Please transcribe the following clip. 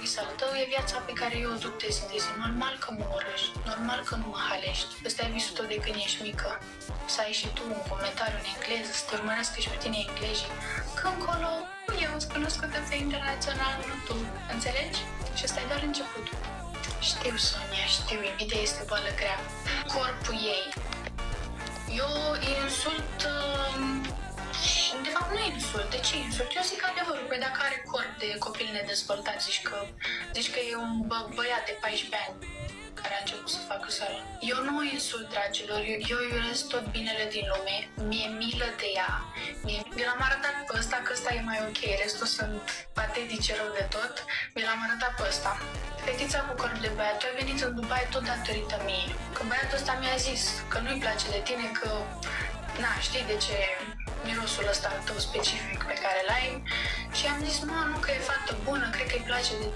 vis al tău e viața pe care eu o duc de zi de zi. Normal că mă urăști, normal că nu mă halești. Ăsta e visul tău de când ești mică. Să ai și tu un comentariu în engleză, să te urmărească și pe tine englezii. Că încolo eu sunt cunoscută pe internațional, nu tu. Înțelegi? Și ăsta e doar începutul. Știu, Sonia, știu, iubita este boală grea. Corpul ei. Eu insult... De fapt, nu insult. De ce insult? Eu zic adevărul. Păi dacă are corp de copil nedezvoltat, zici că e un băiat de 14 ani care a început să facă sală. Eu nu o insult, dragilor. Eu îi urez tot binele din lume. Mi-e milă de ea. Mi l-am arătat pe ăsta, că ăsta e mai ok. Restul sunt patetice rău de tot. Mi l-am arătat pe ăsta. Fetița cu corp de băiat, tu ai venit în Dubai tot datorită mie. Că băiatul ăsta mi-a zis că nu-i place de tine, că... Na, știi de ce mirosul ăsta tău specific pe care l-ai? Și am zis, nu, că e fată bună, cred că îi place de